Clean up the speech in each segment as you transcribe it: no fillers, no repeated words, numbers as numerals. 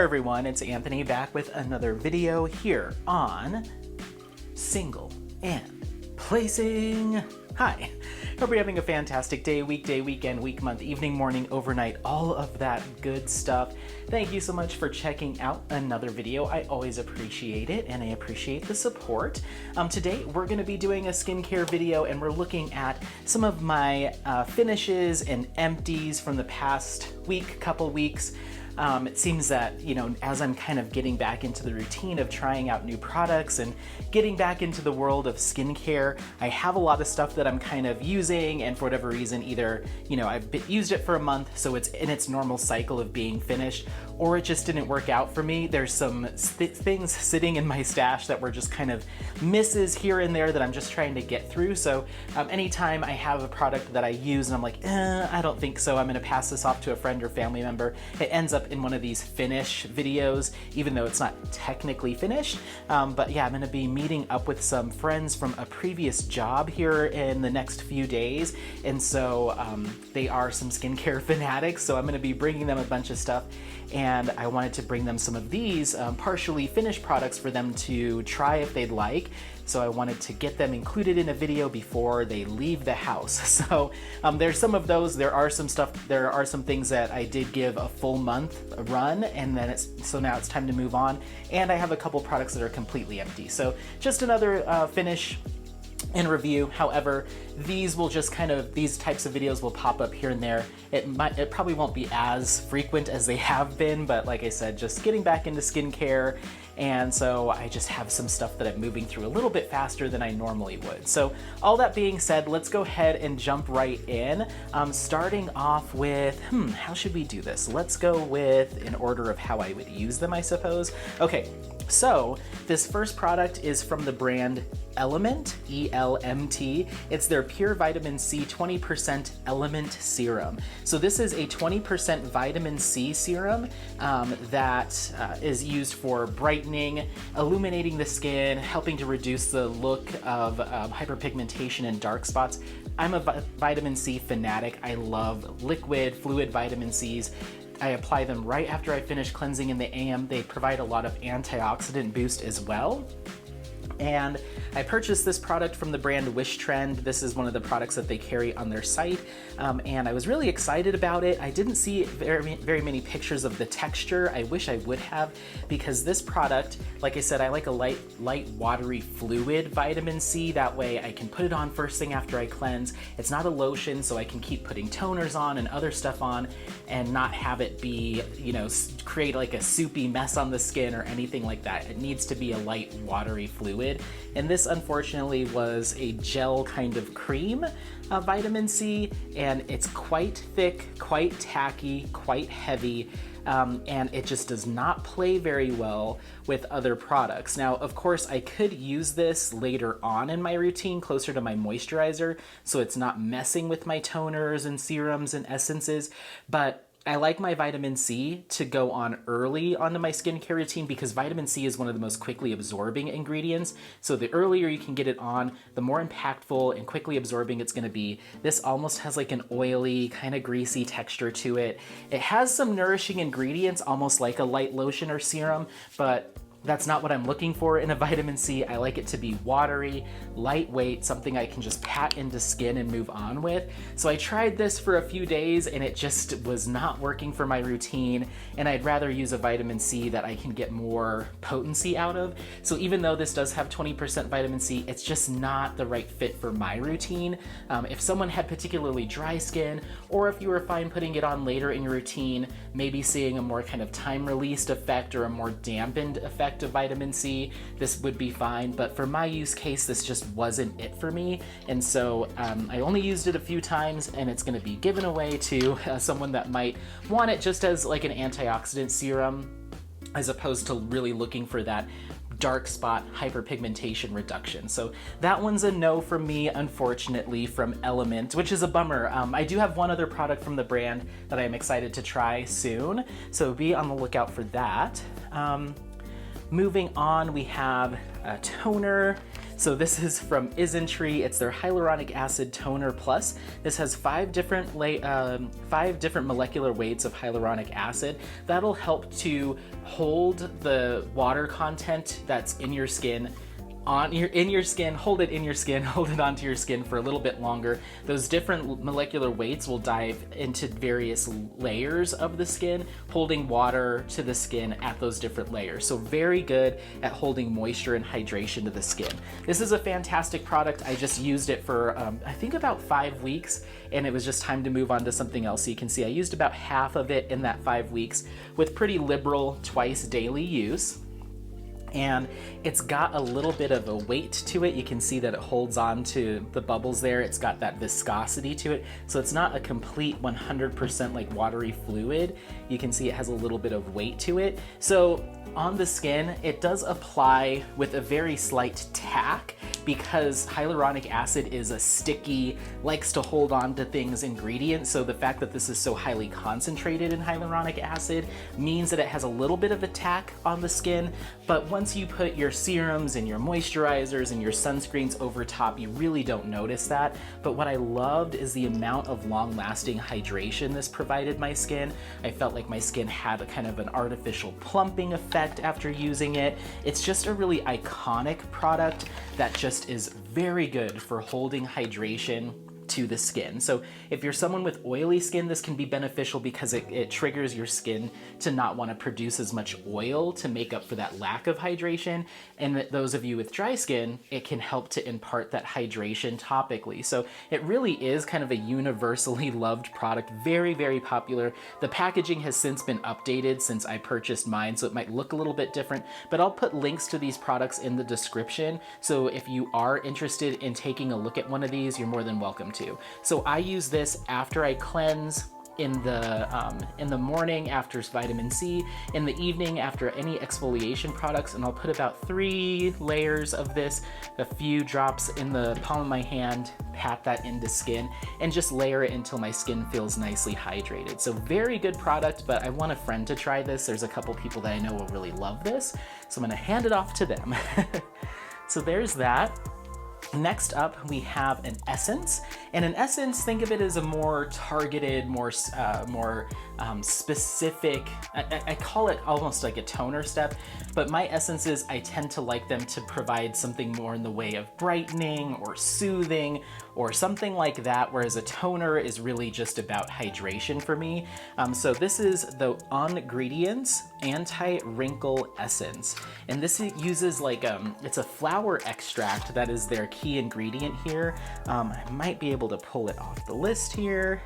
everyone, it's Anthony back with another video here on Single and Placing. Hi, hope you're having a fantastic day, weekday, weekend, week, month, evening, morning, overnight, all of that good stuff. Thank you so much for checking out another video. I always appreciate it, and I appreciate the support. Today, we're going to be doing a skincare video, and we're looking at some of my finishes and empties from the past week, couple weeks. It seems that, you know, as I'm kind of getting back into the routine of trying out new products and getting back into the world of skincare, I have a lot of stuff that I'm kind of using, and for whatever reason, either, you know, I've used it for a month, so it's in its normal cycle of being finished, or it just didn't work out for me. There's some things sitting in my stash that were just kind of misses here and there that I'm just trying to get through. So anytime I have a product that I use and I'm like, I don't think so, I'm gonna pass this off to a friend or family member, it ends up in one of these finish videos, even though it's not technically finished. But yeah, I'm gonna be meeting up with some friends from a previous job here in the next few days. And so they are some skincare fanatics, so I'm gonna be bringing them a bunch of stuff. And I wanted to bring them some of these partially finished products for them to try if they'd like. So I wanted to get them included in a video before they leave the house. So there's some of those. There are some things that I did give a full month run, and then so now it's time to move on. And I have a couple products that are completely empty. So just another finish and review. However, these will just these types of videos will pop up here and there. It probably won't be as frequent as they have been, but like I said, just getting back into skincare, and so I just have some stuff that I'm moving through a little bit faster than I normally would. So all that being said, let's go ahead and jump right in. Starting off with, how should we do this? Let's go with an order of how I would use them, I suppose. Okay, so this first product is from the brand Element, E-L-M-T. It's their Pure Vitamin C 20% Element Serum. So this is a 20% vitamin C serum that is used for brightening, illuminating the skin, helping to reduce the look of hyperpigmentation and dark spots. I'm a vitamin C fanatic. I love liquid, fluid vitamin Cs. I apply them right after I finish cleansing in the AM. They provide a lot of antioxidant boost as well. And I purchased this product from the brand Wish Trend. This is one of the products that they carry on their site, and I was really excited about it. I didn't see very many pictures of the texture. I wish I would have, because this product, like I said, I like a light watery fluid vitamin C. That way I can put it on first thing after I cleanse. It's not a lotion, so I can keep putting toners on and other stuff on and not have it be, you know, create like a soupy mess on the skin or anything like that. It needs to be a light watery fluid. And this unfortunately was a gel kind of cream vitamin C, and it's quite thick, quite tacky, quite heavy, and it just does not play very well with other products. Now, of course, I could use this later on in my routine, closer to my moisturizer, so it's not messing with my toners and serums and essences, but I like my vitamin C to go on early onto my skincare routine, because vitamin C is one of the most quickly absorbing ingredients. So the earlier you can get it on, the more impactful and quickly absorbing it's gonna be. This almost has like an oily, kind of greasy texture to it. It has some nourishing ingredients, almost like a light lotion or serum, but that's not what I'm looking for in a vitamin C. I like it to be watery, lightweight, something I can just pat into skin and move on with. So I tried this for a few days and it just was not working for my routine, and I'd rather use a vitamin C that I can get more potency out of. So even though this does have 20% vitamin C, it's just not the right fit for my routine. If someone had particularly dry skin, or if you were fine putting it on later in your routine, maybe seeing a more kind of time-released effect or a more dampened effect of vitamin C, this would be fine. But for my use case, this just wasn't it for me. And so I only used it a few times, and it's gonna be given away to someone that might want it just as like an antioxidant serum, as opposed to really looking for that dark spot hyperpigmentation reduction. So that one's a no from me, unfortunately, from Element, which is a bummer. I do have one other product from the brand that I'm excited to try soon, so be on the lookout for that. Moving on, we have a toner. So this is from Isentry. It's their Hyaluronic Acid Toner Plus. This has 5 different molecular weights of hyaluronic acid. That'll help to hold the water content that's in your skin hold it in your skin, hold it onto your skin for a little bit longer. Those different molecular weights will dive into various layers of the skin, holding water to the skin at those different layers. So very good at holding moisture and hydration to the skin. This is a fantastic product. I just used it for, I think about 5 weeks, and it was just time to move on to something else. So you can see I used about half of it in that 5 weeks with pretty liberal twice daily use. And it's got a little bit of a weight to it. You can see that it holds on to the bubbles there. It's got that viscosity to it. So it's not a complete 100% like watery fluid. You can see it has a little bit of weight to it. So on the skin, it does apply with a very slight tack because hyaluronic acid is a sticky, likes to hold on to things ingredient. So the fact that this is so highly concentrated in hyaluronic acid means that it has a little bit of a tack on the skin. But once you put your serums and your moisturizers and your sunscreens over top, you really don't notice that. But what I loved is the amount of long-lasting hydration this provided my skin. I felt like my skin had a kind of an artificial plumping effect after using it. It's just a really iconic product that just is very good for holding hydration to the skin. So if you're someone with oily skin, this can be beneficial because it triggers your skin to not want to produce as much oil to make up for that lack of hydration. And those of you with dry skin, it can help to impart that hydration topically. So it really is kind of a universally loved product, very, very popular. The packaging has since been updated since I purchased mine, so it might look a little bit different, but I'll put links to these products in the description. So if you are interested in taking a look at one of these, you're more than welcome to. So I use this after I cleanse, in the morning after vitamin C, in the evening after any exfoliation products, and I'll put about 3 layers of this, a few drops in the palm of my hand, pat that into skin, and just layer it until my skin feels nicely hydrated. So very good product, but I want a friend to try this. There's a couple people that I know will really love this, so I'm gonna hand it off to them. So there's that. Next up, we have an essence, and an essence, think of it as a more targeted, more specific, I call it almost like a toner step, but my essences, I tend to like them to provide something more in the way of brightening or soothing or something like that, whereas a toner is really just about hydration for me. So this is the Ingredients Anti-Wrinkle Essence, and this uses like, it's a flower extract that is their key ingredient here. I might be able to pull it off the list here.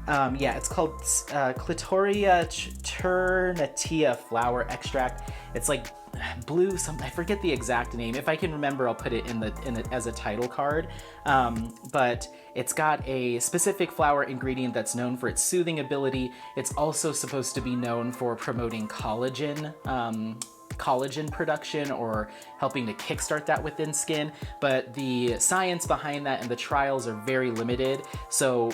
Yeah, it's called Clitoria ternatia flower extract. It's like blue, I forget the exact name. If I can remember, I'll put it in as a title card. But it's got a specific flower ingredient that's known for its soothing ability. It's also supposed to be known for promoting collagen production or helping to kickstart that within skin, but the science behind that and the trials are very limited. So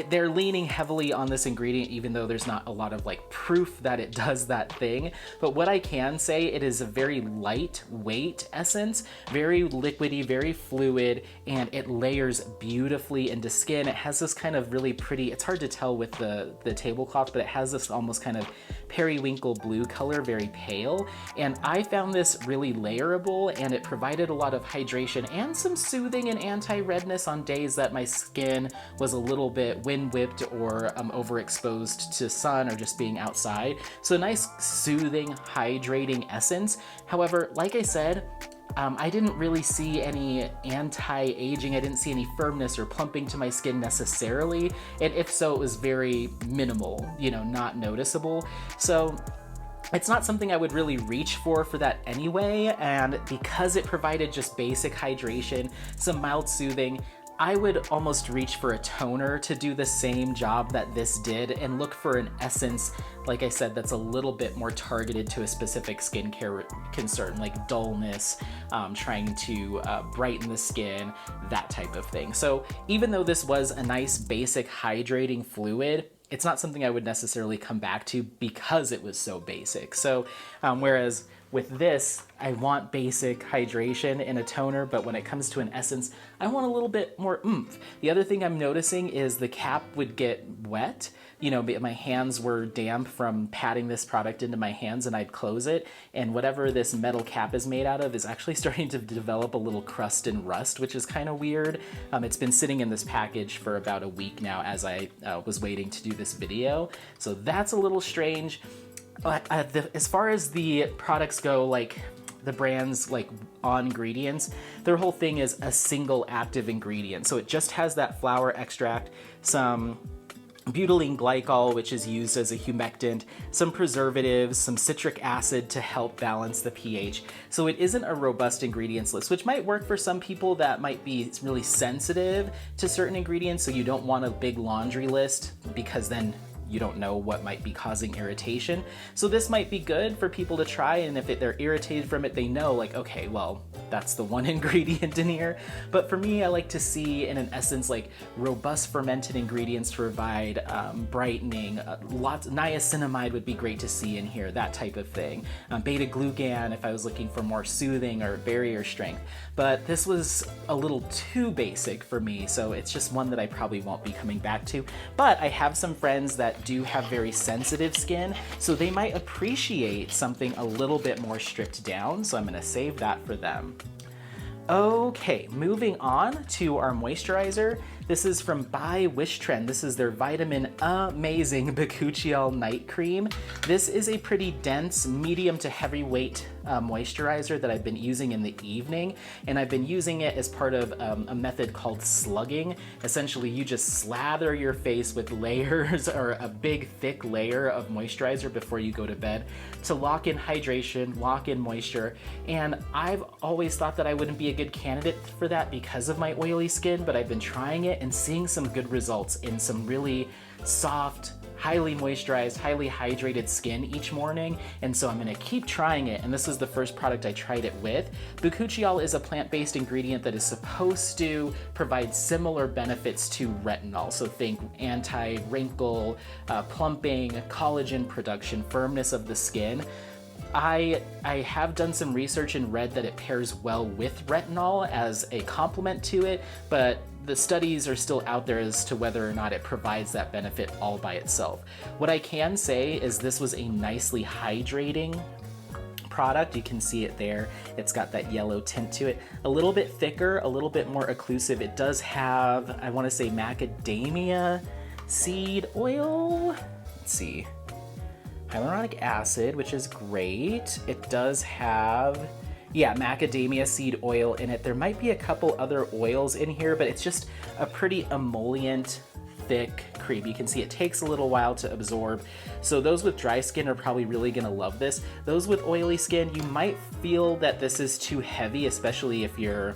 they're leaning heavily on this ingredient, even though there's not a lot of like proof that it does that thing. But what I can say, it is a very lightweight essence, very liquidy, very fluid, and it layers beautifully into skin. It has this kind of really pretty, it's hard to tell with the tablecloth, but it has this almost kind of periwinkle blue color, very pale. And I found this really layerable, and it provided a lot of hydration and some soothing and anti-redness on days that my skin was a little bit wind whipped or overexposed to sun or just being outside. So a nice soothing, hydrating essence. However, like I said, I didn't really see any anti-aging. I didn't see any firmness or plumping to my skin necessarily. And if so, it was very minimal, you know, not noticeable. So it's not something I would really reach for that anyway. And because it provided just basic hydration, some mild soothing, I would almost reach for a toner to do the same job that this did and look for an essence, like I said, that's a little bit more targeted to a specific skincare concern, like dullness, trying to brighten the skin, that type of thing. So even though this was a nice basic hydrating fluid, it's not something I would necessarily come back to because it was so basic. So whereas with this, I want basic hydration in a toner, but when it comes to an essence, I want a little bit more oomph. The other thing I'm noticing is the cap would get wet. You know, my hands were damp from patting this product into my hands, and I'd close it, and whatever this metal cap is made out of is actually starting to develop a little crust and rust, which is kind of weird. It's been sitting in this package for about a week now as I was waiting to do this video, so that's a little strange. As far as the products go, like the brands like on ingredients, their whole thing is a single active ingredient. So it just has that flower extract, some butylene glycol, which is used as a humectant, some preservatives, some citric acid to help balance the pH. So it isn't a robust ingredients list, which might work for some people that might be really sensitive to certain ingredients. So you don't want a big laundry list because then you don't know what might be causing irritation. So this might be good for people to try, and if they're irritated from it, they know like, okay, well, that's the one ingredient in here. But for me, I like to see in an essence like robust fermented ingredients to provide brightening. Niacinamide would be great to see in here, that type of thing. Beta glucan if I was looking for more soothing or barrier strength. But this was a little too basic for me, so it's just one that I probably won't be coming back to. But I have some friends that do have very sensitive skin, so they might appreciate something a little bit more stripped down, so I'm gonna save that for them. Okay, moving on to our moisturizer. This is from By Wishtrend. This is their Vitamin Amazing Bakuchiol Night Cream. This is a pretty dense, medium to heavyweight moisturizer that I've been using in the evening, and I've been using it as part of a method called slugging. Essentially, you just slather your face with layers or a big thick layer of moisturizer before you go to bed to lock in hydration, lock in moisture. And I've always thought that I wouldn't be a good candidate for that because of my oily skin, but I've been trying it and seeing some good results in some really soft, highly moisturized, highly hydrated skin each morning, and so I'm gonna keep trying it, and this is the first product I tried it with. Bakuchiol is a plant-based ingredient that is supposed to provide similar benefits to retinol, so think anti-wrinkle, plumping, collagen production, firmness of the skin. I have done some research and read that it pairs well with retinol as a complement to it, but the studies are still out there as to whether or not it provides that benefit all by itself. What I can say is this was a nicely hydrating product. You can see it there. It's got that yellow tint to it. A little bit thicker, a little bit more occlusive. It does have, I want to say, macadamia seed oil. Let's see. Hyaluronic acid, which is great. It does have, yeah, macadamia seed oil in it. There might be a couple other oils in here, but it's just a pretty emollient, thick cream. You can see it takes a little while to absorb. So those with dry skin are probably really gonna love this. Those with oily skin, you might feel that this is too heavy, especially if you're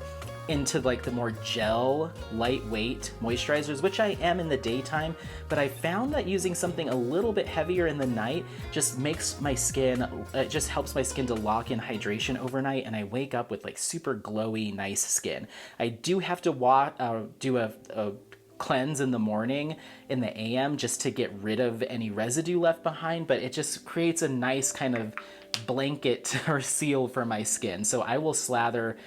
into like the more gel, lightweight moisturizers, which I am in the daytime, but I found that using something a little bit heavier in the night just makes my skin, it just helps my skin to lock in hydration overnight, and I wake up with like super glowy, nice skin. I do have to do a cleanse in the morning in the AM just to get rid of any residue left behind, but it just creates a nice kind of blanket or seal for my skin. So I will slather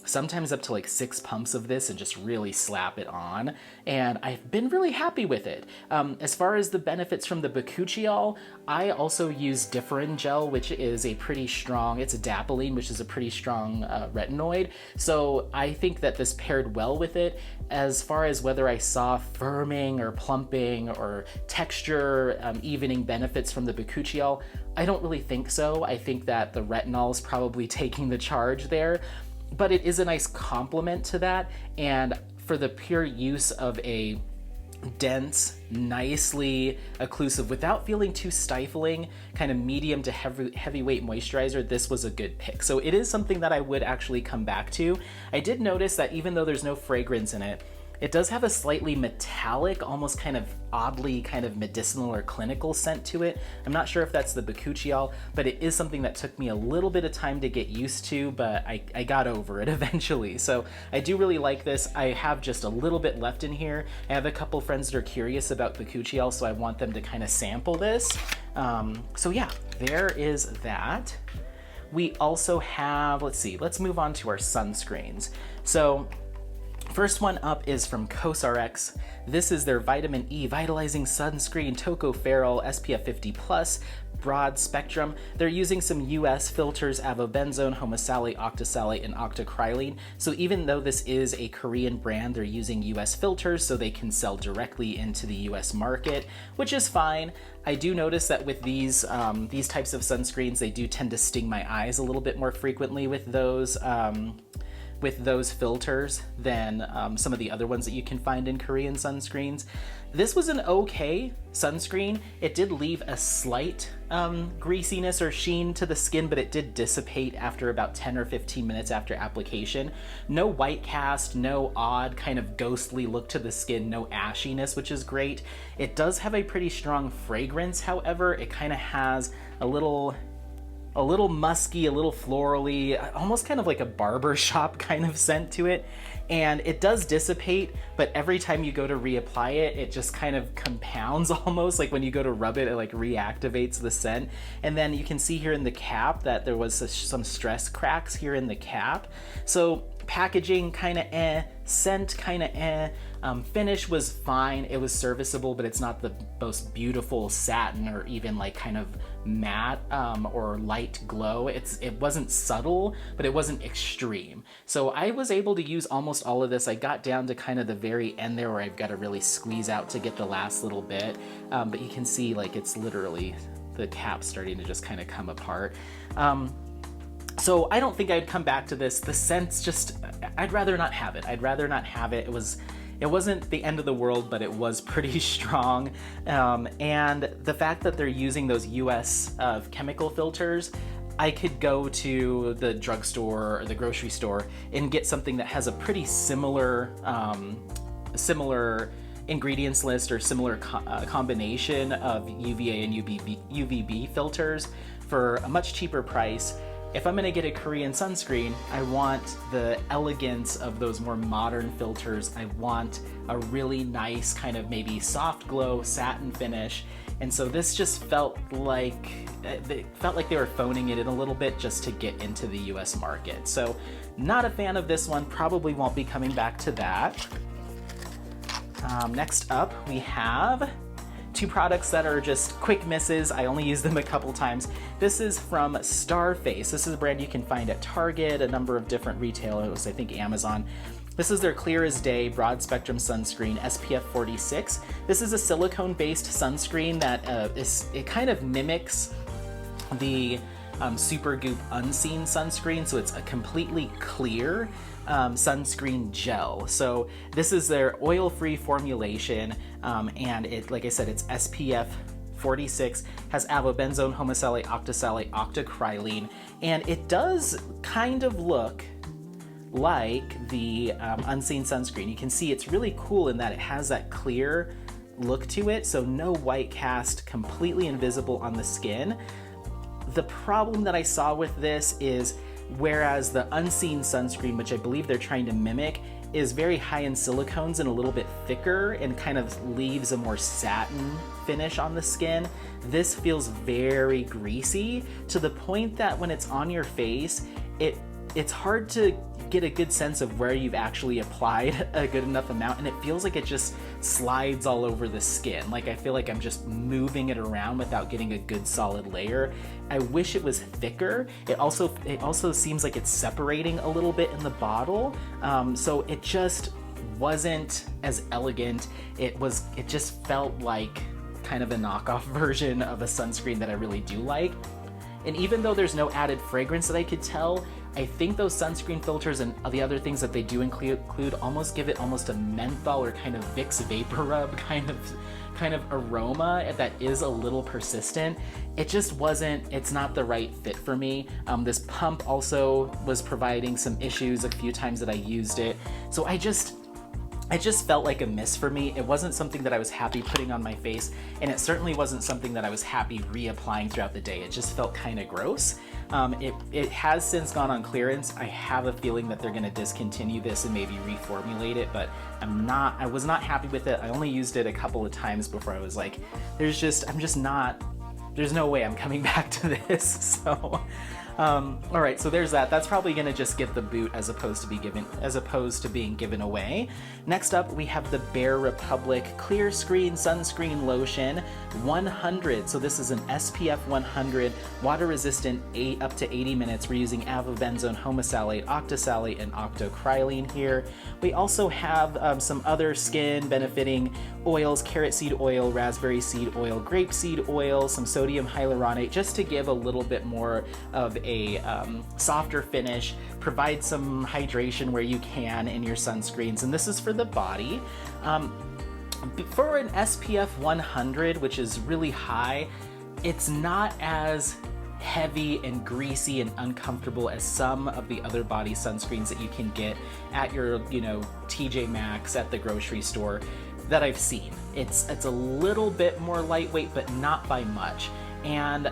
sometimes up to like 6 pumps of this and just really slap it on, and I've been really happy with it. As far as the benefits from the Bakuchiol, I also use Differin Gel, which is a pretty strong, it's a dapolene, which is a pretty strong retinoid, so I think that this paired well with it. As far as whether I saw firming or plumping or texture evening benefits from the Bakuchiol, I don't really think so. I think that the retinol is probably taking the charge there, but it is a nice complement to that, and for the pure use of a dense, nicely occlusive, without feeling too stifling, kind of medium to heavyweight moisturizer, this was a good pick. So it is something that I would actually come back to. I did notice that even though there's no fragrance in it, it does have a slightly metallic, almost kind of oddly kind of medicinal or clinical scent to it. I'm not sure if that's the Bakuchiol, but it is something that took me a little bit of time to get used to, but I got over it eventually. So I do really like this. I have just a little bit left in here. I have a couple friends that are curious about Bakuchiol, so I want them to kind of sample this. So yeah, there is that. We also have, let's see, let's move on to our sunscreens. So first one up is from COSRX. This is their Vitamin E Vitalizing Sunscreen Tocopherol SPF 50+, broad spectrum. They're using some US filters, avobenzone, homosalate, octosalate, and octocrylene. So even though this is a Korean brand, they're using US filters so they can sell directly into the US market, which is fine. I do notice that with these types of sunscreens, they do tend to sting my eyes a little bit more frequently with those filters than some of the other ones that you can find in Korean sunscreens. This was an okay sunscreen. It did leave a slight greasiness or sheen to the skin, but it did dissipate after about 10 or 15 minutes after application. No white cast, no odd kind of ghostly look to the skin, no ashiness, which is great. It does have a pretty strong fragrance, however. It kind of has a little musky, a little florally, almost kind of like a barber shop kind of scent to it. And it does dissipate, but every time you go to reapply it, it just kind of compounds almost. Like when you go to rub it, it like reactivates the scent. And then you can see here in the cap that there was some stress cracks here in the cap. So packaging kind of scent kind of finish was fine. It was serviceable, but it's not the most beautiful satin or even like kind of matte or light glow. It wasn't subtle, but it wasn't extreme. So I was able to use almost all of this. I got down to kind of the very end there where I've got to really squeeze out to get the last little bit. But you can see like it's literally the cap starting to just kind of come apart. So I don't think I'd come back to this. The scent's just, I'd rather not have it. I'd rather not have it. It wasn't the end of the world, but it was pretty strong. And the fact that they're using those US chemical filters, I could go to the drugstore or the grocery store and get something that has a pretty similar ingredients list or similar combination of UVA and UVB filters for a much cheaper price. If I'm gonna get a Korean sunscreen, I want the elegance of those more modern filters. I want a really nice kind of maybe soft glow satin finish. And so this just felt like they were phoning it in a little bit just to get into the US market. So not a fan of this one, probably won't be coming back to that. Next up, we have two products that are just quick misses. I only used them a couple times. This is from Starface. This is a brand you can find at Target, a number of different retailers, I think Amazon. This is their Clear as Day Broad Spectrum Sunscreen SPF 46. This is a silicone-based sunscreen that it kind of mimics the Supergoop Unseen sunscreen, so it's a completely clear sunscreen gel. So this is their oil-free formulation, and it, like I said, it's SPF 46, has avobenzone, homosalate, octosalate, octocrylene, and it does kind of look like the Unseen sunscreen. You can see it's really cool in that it has that clear look to it, so no white cast, completely invisible on the skin. The problem that I saw with this is, whereas the Unseen sunscreen, which I believe they're trying to mimic, is very high in silicones and a little bit thicker and kind of leaves a more satin finish on the skin, this feels very greasy to the point that when it's on your face, it's hard to get a good sense of where you've actually applied a good enough amount, and it feels like it just slides all over the skin. Like I feel like I'm just moving it around without getting a good solid layer. I wish it was thicker. It also seems like it's separating a little bit in the bottle, so it just wasn't as elegant. It just felt like kind of a knockoff version of a sunscreen that I really do like. And even though there's no added fragrance that I could tell, I think those sunscreen filters and the other things that they do include almost give it almost a menthol or kind of Vicks Vapor Rub kind of aroma that is a little persistent. It just wasn't, it's not the right fit for me. This pump also was providing some issues a few times that I used it. So I just felt like a miss for me. It wasn't something that I was happy putting on my face, and it certainly wasn't something that I was happy reapplying throughout the day. It just felt kind of gross. It has since gone on clearance. I have a feeling that they're gonna discontinue this and maybe reformulate it, but I was not happy with it. I only used it a couple of times before I was like, there's no way I'm coming back to this. So All right, so there's that. That's probably gonna just get the boot as opposed to being given away. Next up, we have the Bare Republic Clear Screen Sunscreen Lotion 100. So this is an SPF 100, water resistant, up to 80 minutes. We're using avobenzone, homosalate, octosalate, and octocrylene here. We also have some other skin benefiting oils: carrot seed oil, raspberry seed oil, grape seed oil, some sodium hyaluronate, just to give a little bit more of a softer finish, provide some hydration where you can in your sunscreens. And this is for the body. For an SPF 100, which is really high, it's not as heavy and greasy and uncomfortable as some of the other body sunscreens that you can get at your, TJ Maxx at the grocery store that I've seen. It's a little bit more lightweight, but not by much. And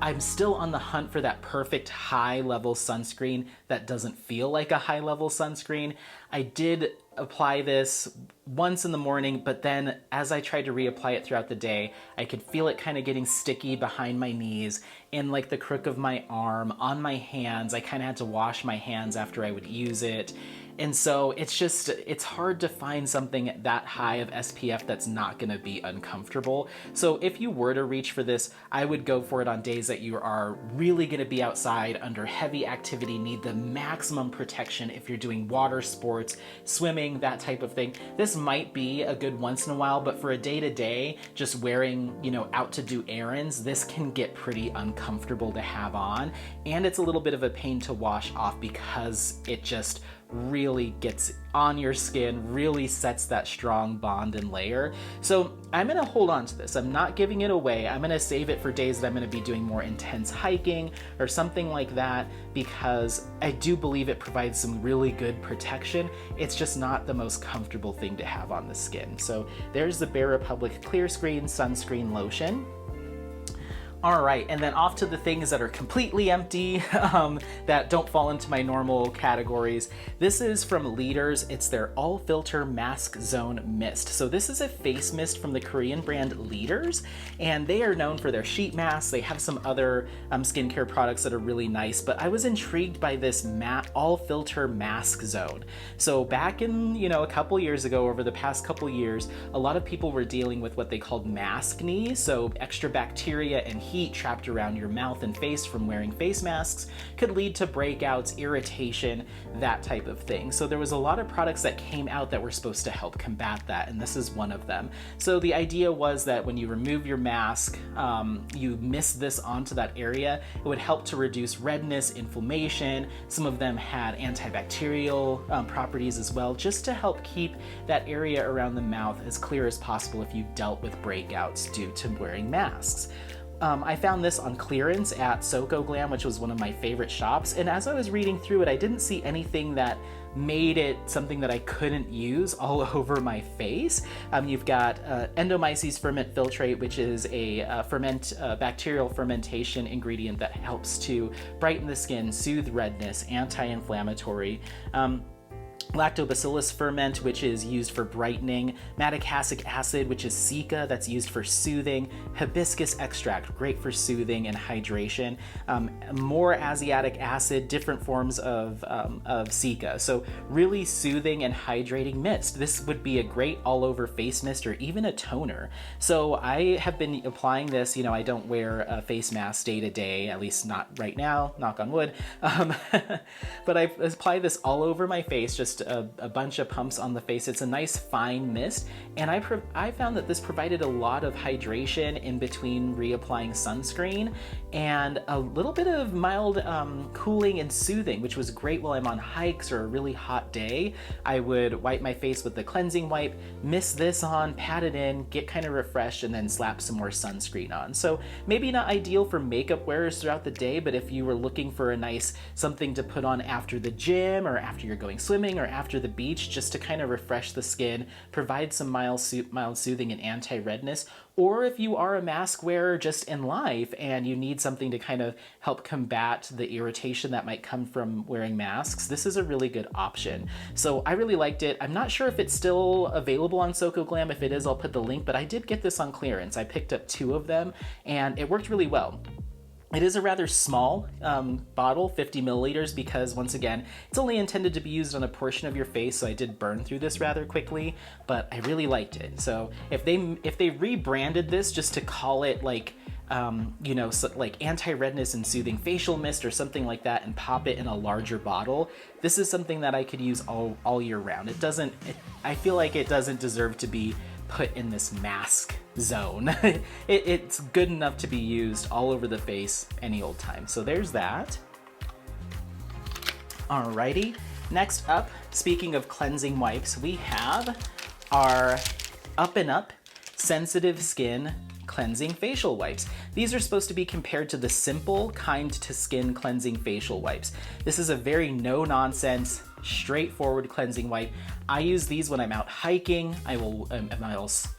I'm still on the hunt for that perfect high-level sunscreen that doesn't feel like a high-level sunscreen. I did apply this once in the morning, but then as I tried to reapply it throughout the day, I could feel it kind of getting sticky behind my knees, in like the crook of my arm, on my hands. I kind of had to wash my hands after I would use it. And so it's hard to find something that high of SPF that's not gonna be uncomfortable. So if you were to reach for this, I would go for it on days that you are really gonna be outside under heavy activity, need the maximum protection if you're doing water sports, swimming, that type of thing. This might be a good once in a while, but for a day-to-day, just wearing, out to do errands, this can get pretty uncomfortable to have on. And it's a little bit of a pain to wash off because it just really gets on your skin, really sets that strong bond and layer. So I'm gonna hold on to this. I'm not giving it away. I'm gonna save it for days that I'm gonna be doing more intense hiking or something like that, because I do believe it provides some really good protection. It's just not the most comfortable thing to have on the skin. So there's the Bare Republic Clear Screen Sunscreen Lotion. All right, and then off to the things that are completely empty, that don't fall into my normal categories. This is from Leaders. It's their All Filter Mask Zone Mist. So this is a face mist from the Korean brand Leaders, and they are known for their sheet masks. They have some other skincare products that are really nice, but I was intrigued by this All Filter Mask Zone. So back in, a couple years ago, over the past couple years, a lot of people were dealing with what they called maskne, so extra bacteria and heat trapped around your mouth and face from wearing face masks could lead to breakouts, irritation, that type of thing. So there was a lot of products that came out that were supposed to help combat that, and this is one of them. So the idea was that when you remove your mask, you mist this onto that area. It would help to reduce redness, inflammation. Some of them had antibacterial properties as well, just to help keep that area around the mouth as clear as possible if you dealt with breakouts due to wearing masks. I found this on clearance at SoCoGlam, which was one of my favorite shops, and as I was reading through it, I didn't see anything that made it something that I couldn't use all over my face. You've got Endomyces ferment filtrate, which is a bacterial fermentation ingredient that helps to brighten the skin, soothe redness, anti-inflammatory. Lactobacillus ferment, which is used for brightening, madecassic acid, which is cica, that's used for soothing, hibiscus extract, great for soothing and hydration, more asiatic acid, different forms of cica. So really soothing and hydrating mist. This would be a great all-over face mist or even a toner. So I have been applying this. I don't wear a face mask day to day, at least not right now, knock on wood. But I apply this all over my face, just a bunch of pumps on the face. It's a nice fine mist, and I found that this provided a lot of hydration in between reapplying sunscreen, and a little bit of mild cooling and soothing, which was great while I'm on hikes or a really hot day. I would wipe my face with the cleansing wipe, mist this on, pat it in, get kind of refreshed, and then slap some more sunscreen on. So maybe not ideal for makeup wearers throughout the day, but if you were looking for a nice something to put on after the gym or after you're going swimming or after the beach, just to kind of refresh the skin, provide some mild soothing and anti-redness, or if you are a mask wearer just in life and you need something to kind of help combat the irritation that might come from wearing masks, this is a really good option. So I really liked it. I'm not sure if it's still available on SoCoGlam. If it is, I'll put the link, but I did get this on clearance. I picked up 2 of them and it worked really well. It is a rather small bottle, 50 milliliters, because once again, it's only intended to be used on a portion of your face, so I did burn through this rather quickly, but I really liked it. So if they rebranded this just to call it like, you know, so like anti-redness and soothing facial mist or something like that, and pop it in a larger bottle, this is something that I could use all year round. I feel like it doesn't deserve to be put in this mask zone. It's good enough to be used all over the face any old time. So there's that. Alrighty, next up, speaking of cleansing wipes, we have our Up and Up Sensitive Skin Cleansing Facial Wipes. These are supposed to be compared to the Simple Kind to Skin Cleansing Facial Wipes. This is a very no-nonsense, straightforward cleansing wipe. I use these when I'm out hiking.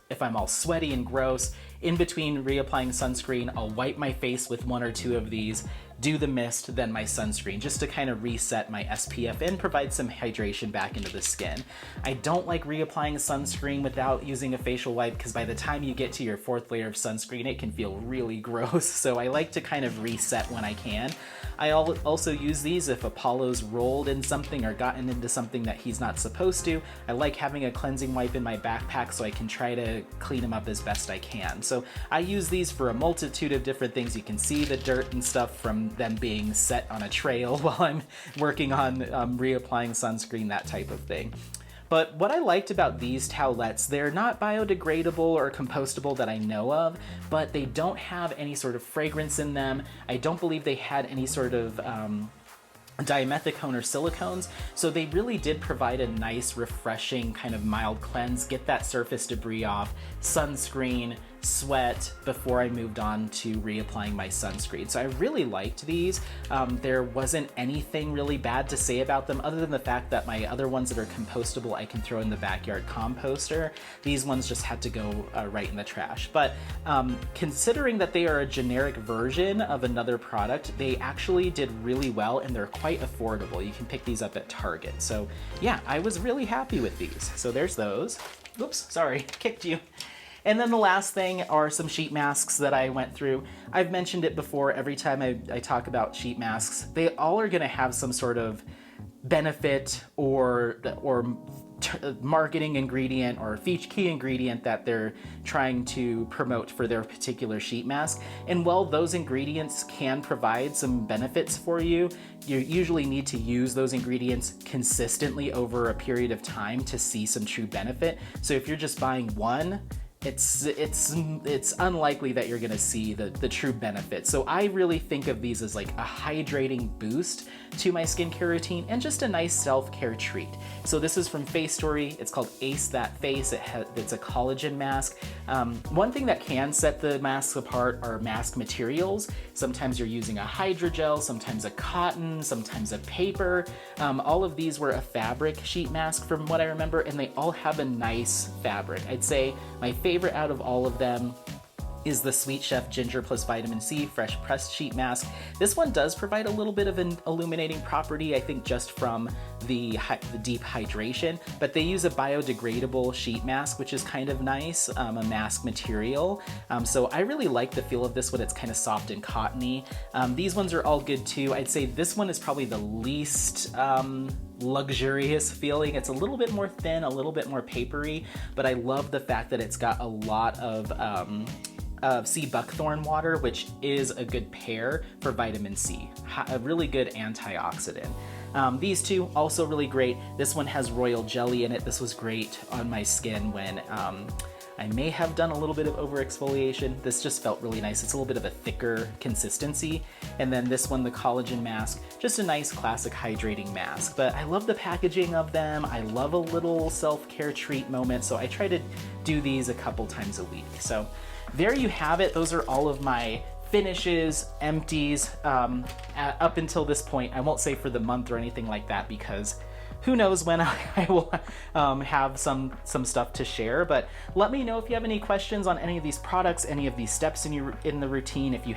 If I'm all sweaty and gross, in between reapplying sunscreen, I'll wipe my face with 1 or 2 of these, do the mist, then my sunscreen, just to kind of reset my SPF and provide some hydration back into the skin. I don't like reapplying sunscreen without using a facial wipe, because by the time you get to your 4th layer of sunscreen, it can feel really gross. So I like to kind of reset when I can. I also use these if Apollo's rolled in something or gotten into something that he's not supposed to. I like having a cleansing wipe in my backpack so I can try to clean him up as best I can. So I use these for a multitude of different things. You can see the dirt and stuff from them being set on a trail while I'm working on reapplying sunscreen, that type of thing. But what I liked about these towelettes, they're not biodegradable or compostable that I know of, but they don't have any sort of fragrance in them. I don't believe they had any sort of dimethicone or silicones, so they really did provide a nice, refreshing, kind of mild cleanse, get that surface debris off, sunscreen, sweat, before I moved on to reapplying my sunscreen. So I really liked these. There wasn't anything really bad to say about them other than the fact that my other ones that are compostable I can throw in the backyard composter. These ones just had to go right in the trash. But considering that they are a generic version of another product, they actually did really well and they're quite affordable. You can pick these up at Target. So yeah, I was really happy with these. So there's those. Oops, sorry, kicked you. And then the last thing are some sheet masks that I went through. I've mentioned it before, every time I talk about sheet masks, they all are gonna have some sort of benefit or marketing ingredient or key ingredient that they're trying to promote for their particular sheet mask. And while those ingredients can provide some benefits for you, you usually need to use those ingredients consistently over a period of time to see some true benefit. So if you're just buying one, it's unlikely that you're gonna see the true benefit. So I really think of these as like a hydrating boost to my skincare routine and just a nice self-care treat. So this is from Face Story. It's called Ace That Face. It's a collagen mask. One thing that can set the masks apart are mask materials. Sometimes you're using a hydrogel, sometimes a cotton, sometimes a paper. All of these were a fabric sheet mask from what I remember, and they all have a nice fabric. I'd say my favorite out of all of them is the Sweet Chef Ginger plus Vitamin C Fresh Pressed Sheet Mask. This one does provide a little bit of an illuminating property, I think just from the deep hydration, but they use a biodegradable sheet mask, which is kind of nice, a mask material. So I really like the feel of this one. It's kind of soft and cottony. These ones are all good too. I'd say this one is probably the least luxurious feeling. It's a little bit more thin, a little bit more papery, but I love the fact that it's got a lot of sea buckthorn water, which is a good pair for vitamin C, a really good antioxidant. These two also really great. This one has royal jelly in it. This was great on my skin when I may have done a little bit of over exfoliation. This just felt really nice. It's a little bit of a thicker consistency. And then this one, the collagen mask, just a nice classic hydrating mask. But I love the packaging of them. I love a little self-care treat moment. So I try to do these a couple times a week. So there you have it. Those are all of my finishes, empties, up until this point. I won't say for the month or anything like that because who knows when I will have some stuff to share, but let me know if you have any questions on any of these products, any of these steps in the routine. If you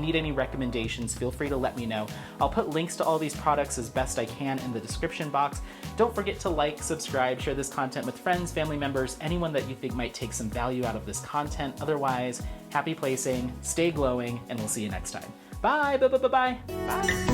need any recommendations, feel free to let me know. I'll put links to all these products as best I can in the description box. Don't forget to like, subscribe, share this content with friends, family members, anyone that you think might take some value out of this content. Otherwise, happy placing, stay glowing, and we'll see you next time. Bye. Bye, bye, bye, bye, bye. Bye.